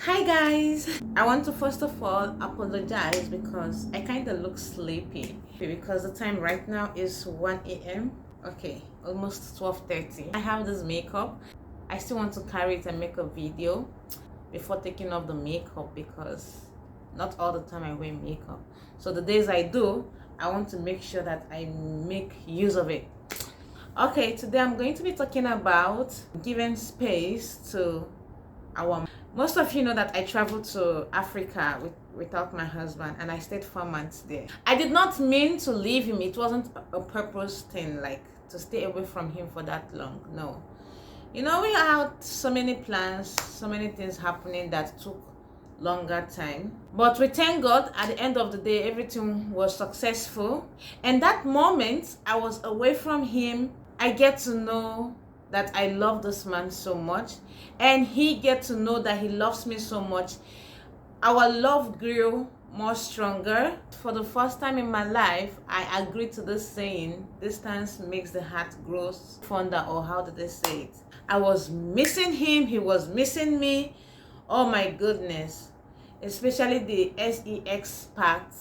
Hi guys, I want to first of all apologize because I kind of look sleepy because the time right now is 1 a.m. Okay, almost 12:30. I have this makeup. I still want to carry it and make a video before taking off the makeup because not all the time I wear makeup. So the days I do, I want to make sure that I make use of it. Okay, today I'm going to be talking about giving space to our. Most of you know that I traveled to Africa without my husband, and I stayed 4 months there. I did not mean to leave him. It wasn't a purpose thing, like to stay away from him for that long. No. You know, we had so many plans, so many things happening that took longer time. But we thank God at the end of the day, everything was successful. And that moment I was away from him, I get to know that I love this man so much, and he get to know that he loves me so much. Our love grew more stronger. For the first time in my life, I agreed to this saying, distance makes the heart grow fonder, or how did they say it? I was missing him, he was missing me. Oh my goodness, especially the sex part.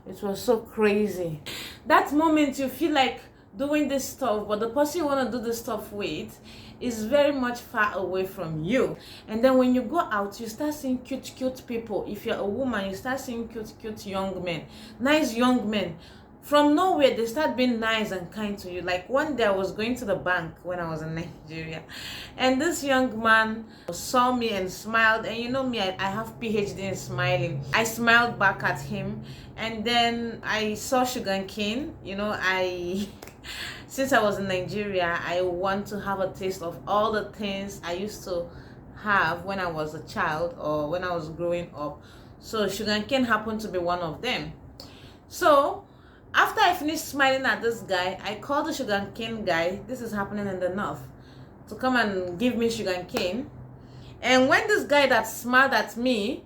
It was so crazy. That moment you feel like doing this stuff, but the person you want to do this stuff with is very much far away from you. And then when you go out, you start seeing cute people. If you're a woman, you start seeing cute young men, nice young men. From nowhere, they start being nice and kind to you. Like one day I was going to the bank when I was in Nigeria, and this young man saw me and smiled. And you know me, I have PhD in smiling. I smiled back at him, and then I saw sugarcane. You know, since I was in Nigeria, I want to have a taste of all the things I used to have when I was a child or when I was growing up. So sugarcane happened to be one of them. So after I finished smiling at this guy, I called the sugarcane guy. This is happening in the north, to come and give me sugarcane. And when this guy that smiled at me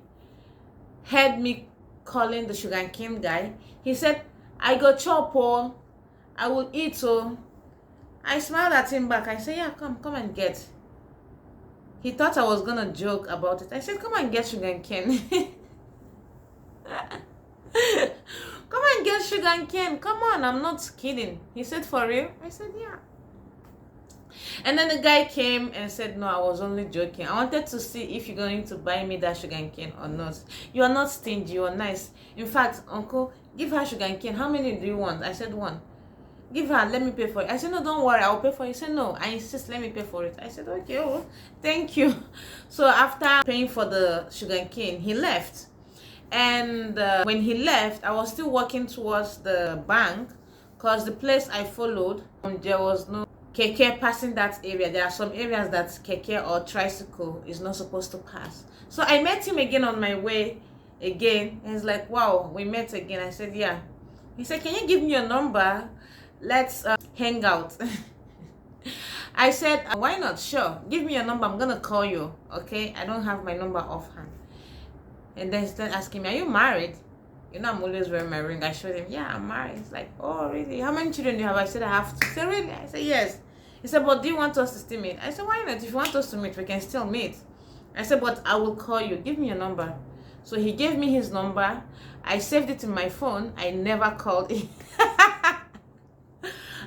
heard me calling the sugarcane guy, he said, "I go chop, oh, I will eat, oh." I smiled at him back. I said, "Yeah, come and get." He thought I was gonna joke about it. I said, "Come and get sugarcane." Come and get sugarcane. Come on, I'm not kidding. He said, "For real?" I said, "Yeah." And then the guy came and said, "No, I was only joking. I wanted to see if you're going to buy me that sugarcane or not. You are not stingy, you are nice. In fact, uncle, give her sugarcane. How many do you want?" I said, "One." "Give her, let me pay for it." I said, "No, don't worry, I'll pay for it." He said, "No, I insist, let me pay for it." I said, "Okay, oh, thank you." So after paying for the sugarcane, he left. And when he left, I was still walking towards the bank because the place I followed, there was no keke passing that area. There are some areas that keke or tricycle is not supposed to pass. So I met him again on my way again, and he's like, "Wow, we met again." I said, "Yeah." He said, "Can you give me your number? Let's hang out." I said, "Why not? Sure, give me your number, I'm gonna call you." Okay, I don't have my number offhand. And then he started asking me, "Are you married?" You know, I'm always wearing my ring. I showed him, "Yeah, I'm married." He's like, "Oh, really? How many children do you have?" I said, "I have two." He said, "Really?" I said, "Yes." He said, "But do you want us to still meet?" I said, "Why not? If you want us to meet, we can still meet." I said, "But I will call you. Give me your number." So he gave me his number. I saved it in my phone. I never called him.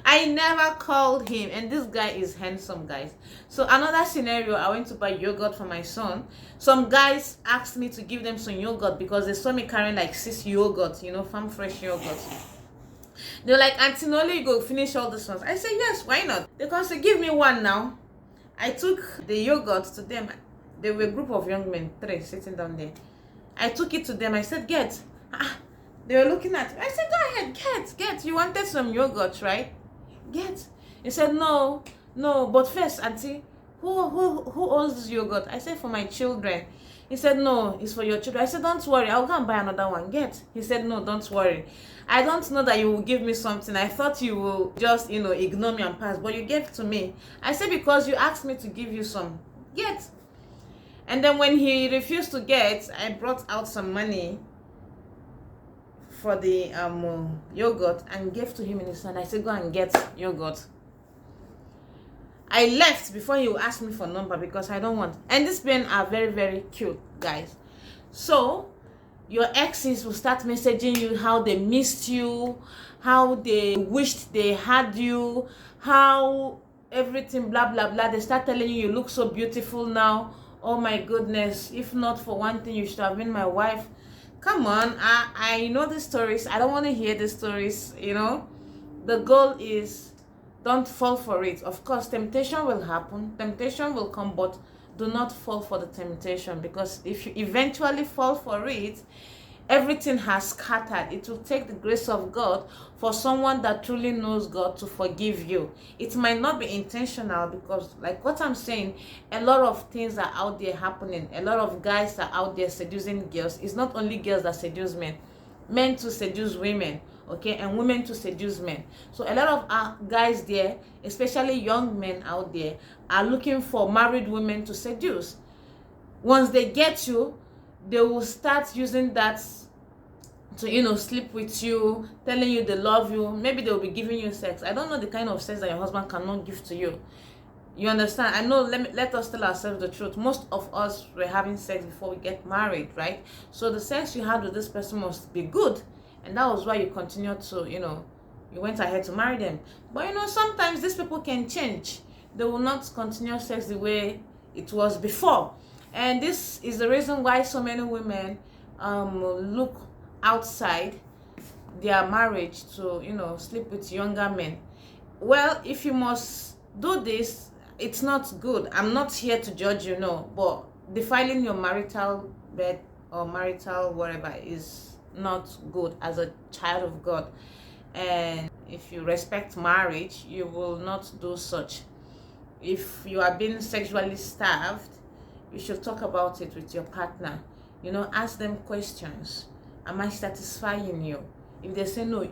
I never called him, and this guy is handsome, guys. So another scenario, I went to buy yogurt for my son. Some guys asked me to give them some yogurt because they saw me carrying like 6 yogurt, you know, farm fresh yogurt. They were like, "Auntie Noli, you go finish all these ones." I said, "Yes, why not?" They can say, "Give me one now." I took the yogurt to them. They were a group of young men, 3 sitting down there. I took it to them. I said, "Get." They were looking at me. I said, "Go ahead, get. You wanted some yogurt, right? Get." He said, "No, but first, auntie, who owns this yogurt?" I said, "For my children." He said, "No, it's for your children." I said, "Don't worry, I'll go and buy another one. Get." He said, "No, don't worry. I don't know that you will give me something. I thought you will just, ignore me and pass, but you gave to me." I said, "Because you asked me to give you some. Get." And then when he refused to get, I brought out some money for the yogurt and gave to him in his hand. I said, "Go and get yogurt." I left before he asked me for number because I don't want. And these men are very, very cute, guys. So your exes will start messaging you how they missed you, how they wished they had you, how everything blah blah blah. They start telling you look so beautiful now. Oh my goodness, if not for one thing, you should have been my wife. Come on, I know the stories. I don't want to hear the stories, you know. The goal is, don't fall for it. Of course, temptation will happen, temptation will come, but do not fall for the temptation, because if you eventually fall for it, everything has scattered. It will take the grace of God for someone that truly knows God to forgive you. It might not be intentional, because like what I'm saying, a lot of things are out there happening. A lot of guys are out there seducing girls. It's not only girls that seduce men, men to seduce women, okay, and women to seduce men. So a lot of guys there, especially young men out there, are looking for married women to seduce. Once they get you, they will start using that to, you know, sleep with you, telling you they love you. Maybe they will be giving you sex. I don't know the kind of sex that your husband cannot give to you. You understand? I know, let us tell ourselves the truth. Most of us were having sex before we get married, right? So the sex you had with this person must be good, and that was why you continued to, you know, you went ahead to marry them. But you know, sometimes these people can change. They will not continue sex the way it was before. And this is the reason why so many women look outside their marriage to, you know, sleep with younger men. Well, if you must do this, it's not good. I'm not here to judge you, no, but defiling your marital bed or marital whatever is not good as a child of God. And if you respect marriage, you will not do such. If you are being sexually starved, you should talk about it with your partner. You know, ask them questions. Am I satisfying you? If they say no,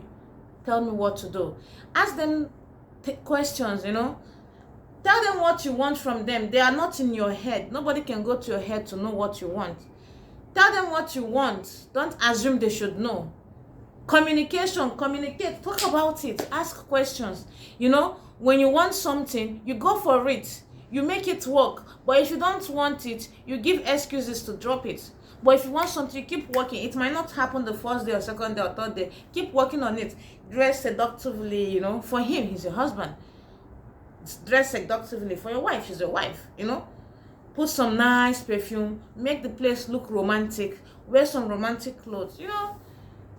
tell me what to do. Ask them questions, you know. Tell them what you want from them. They are not in your head. Nobody can go to your head to know what you want. Tell them what you want. Don't assume they should know. Communication, communicate, talk about it, ask questions. You know, when you want something, you go for it, you make it work. But if you don't want it, you give excuses to drop it. But if you want something, you keep working. It might not happen the first day or second day or third day. Keep working on it. Dress seductively, you know. For him, he's your husband. Dress seductively. For your wife, she's your wife, you know. Put some nice perfume. Make the place look romantic. Wear some romantic clothes, you know.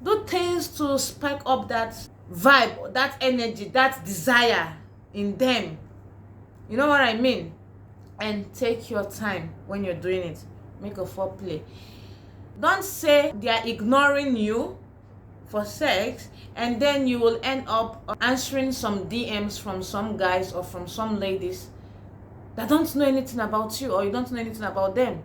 Do things to spike up that vibe, that energy, that desire in them. You know what I mean? And take your time when you're doing it. Make a foreplay. Don't say they are ignoring you for sex, and then you will end up answering some DMs from some guys or from some ladies that don't know anything about you, or you don't know anything about them.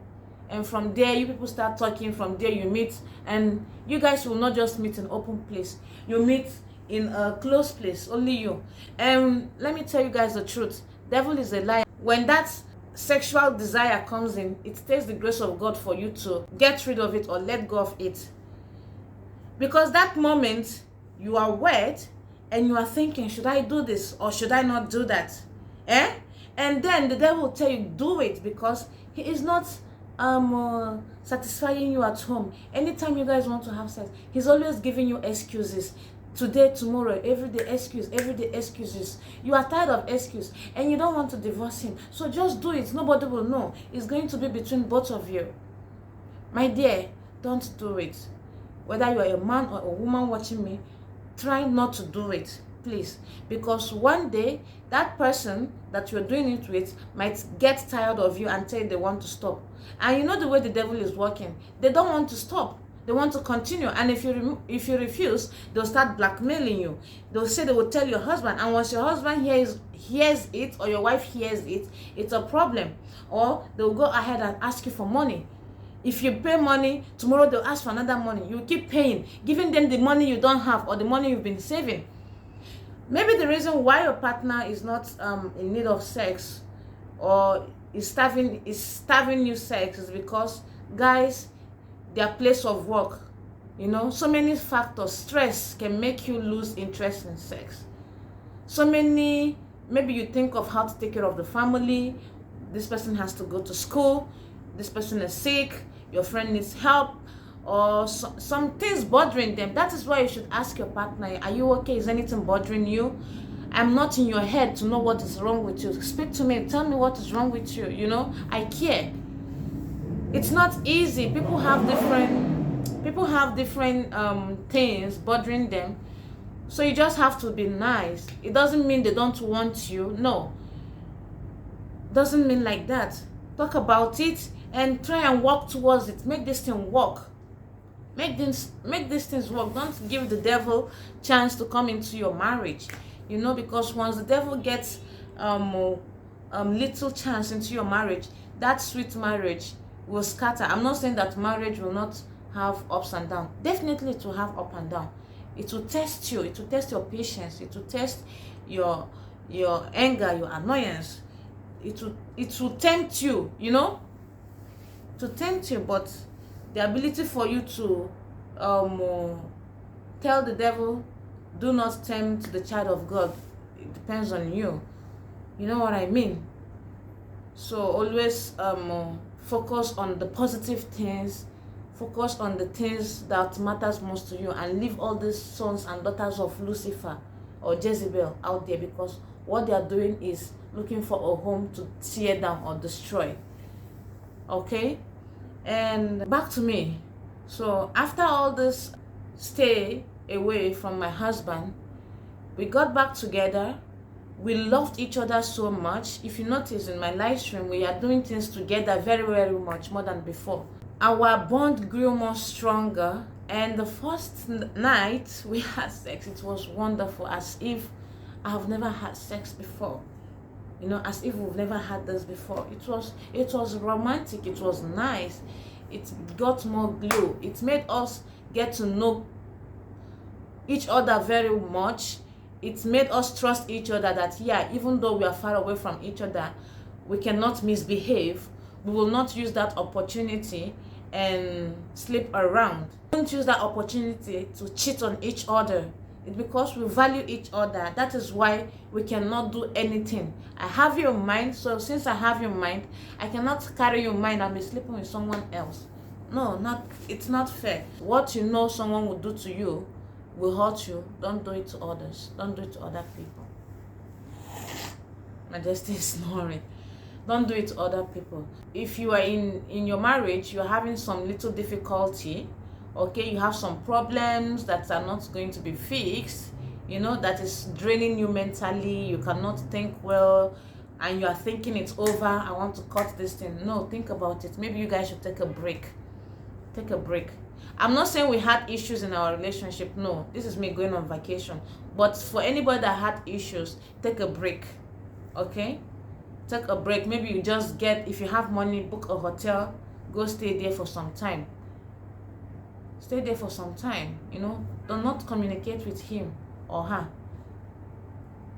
And from there, you people start talking. From there, you meet, and you guys will not just meet in an open place. You meet in a closed place, only you. And let me tell you guys the truth. Devil is a liar. When that sexual desire comes in, it takes the grace of God for you to get rid of it or let go of it. Because that moment, you are wet and you are thinking, should I do this or should I not do that? And then the devil will tell you, do it, because he is not satisfying you at home. Anytime you guys want to have sex, he's always giving you excuses. Today, tomorrow, every day excuses. You are tired of excuses and you don't want to divorce him. So just do it. Nobody will know. It's going to be between both of you. My dear, don't do it. Whether you are a man or a woman watching me, try not to do it, please. Because one day, that person that you're doing it with might get tired of you and tell you they want to stop. And you know the way the devil is working. They don't want to stop. They want to continue. And if you refuse, they'll start blackmailing you. They'll say they will tell your husband. And once your husband hears it, or your wife hears it, it's a problem. Or they'll go ahead and ask you for money. If you pay money, tomorrow they'll ask for another money. You keep paying, giving them the money you don't have or the money you've been saving. Maybe the reason why your partner is not in need of sex or is starving you sex is because, guys, their place of work, you know, so many factors. Stress can make you lose interest in sex. So many Maybe you think of how to take care of the family. This person has to go to school. This person is sick. Your friend needs help, or some things bothering them. That is why you should ask your partner, are you okay? Is anything bothering you? I'm not in your head to know what is wrong with you. Speak to me. Tell me what is wrong with you. You know, I care. It's not easy. People have different things bothering them. So you just have to be nice. It doesn't mean they don't want you. No. Doesn't mean like that. Talk about it and try and work towards it. Make this thing work. Make these things work. Don't give the devil chance to come into your marriage. You know, because once the devil gets little chance into your marriage, that sweet marriage will scatter. I'm not saying that marriage will not have ups and downs. Definitely it will have up and down. It will test you. It will test your patience. It will test your anger, your annoyance. It will tempt you, you know, to tempt you. But the ability for you to tell the devil, do not tempt the child of God, it depends on you. You know what I mean? So always focus on the positive things. Focus on the things that matters most to you, and leave all these sons and daughters of Lucifer or Jezebel out there, because what they are doing is looking for a home to tear down or destroy. Okay? And back to me. So after all this stay away from my husband, we got back together. We loved each other so much. If you notice in my live stream, we are doing things together very, very much more than before. Our bond grew more stronger, and the first night we had sex, it was wonderful, as if I have never had sex before. You know, as if we've never had this before. It was romantic. It was nice. It got more glow. It made us get to know each other very much. It made us trust each other that, yeah, even though we are far away from each other, we cannot misbehave. We will not use that opportunity and sleep around. Don't use that opportunity to cheat on each other. It's because we value each other. That is why we cannot do anything. I have your mind, so since I have your mind, I cannot carry your mind and be sleeping with someone else. No, it's not fair. What you know someone will do to you will hurt you. Don't do it to others. Don't do it to other people. Majesty is snoring. Don't do it to other people. If you are in your marriage, you're having some little difficulty, okay, you have some problems that are not going to be fixed, you know, that is draining you mentally, you cannot think well, and you are thinking it's over, I want to cut this thing. No, think about it. Maybe you guys should take a break. Take a break. I'm not saying we had issues in our relationship. No, this is me going on vacation. But for anybody that had issues, take a break. Okay? Take a break. Maybe you just if you have money, book a hotel, go stay there for some time. Stay there for some time, you know. Do not communicate with him or her.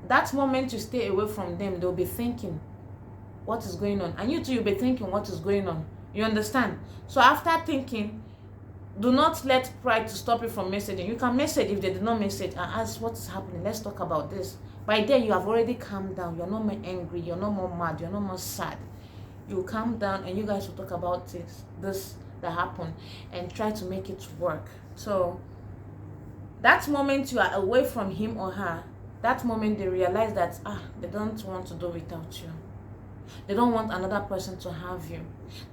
That moment you stay away from them, they'll be thinking what is going on. And you too, you'll be thinking what is going on. You understand? So after thinking, do not let pride to stop you from messaging. You can message if they did not message and ask what is happening. Let's talk about this. By then, you have already calmed down. You're not more angry. You're not more mad. You're not more sad. You calm down and you guys will talk about this that happened, and try to make it work. So that moment you are away from him or her, that moment they realize that they don't want to do without you. They don't want another person to have you.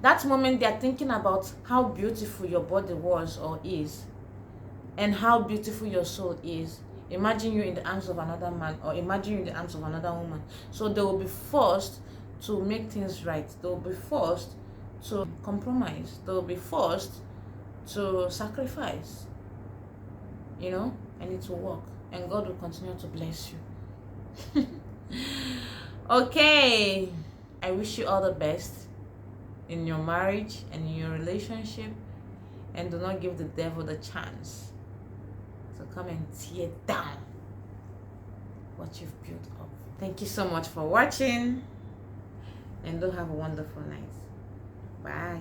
That moment they are thinking about how beautiful your body was or is, and how beautiful your soul is. Imagine you in the arms of another man, or imagine you in the arms of another woman. So they will be forced to make things right. They will be forced to compromise. They will be forced to sacrifice. You know, and it will work, and God will continue to bless you. Okay, I wish you all the best in your marriage and in your relationship, and do not give the devil the chance to come and tear down what you've built up. Thank you so much for watching, and do have a wonderful night. Bye.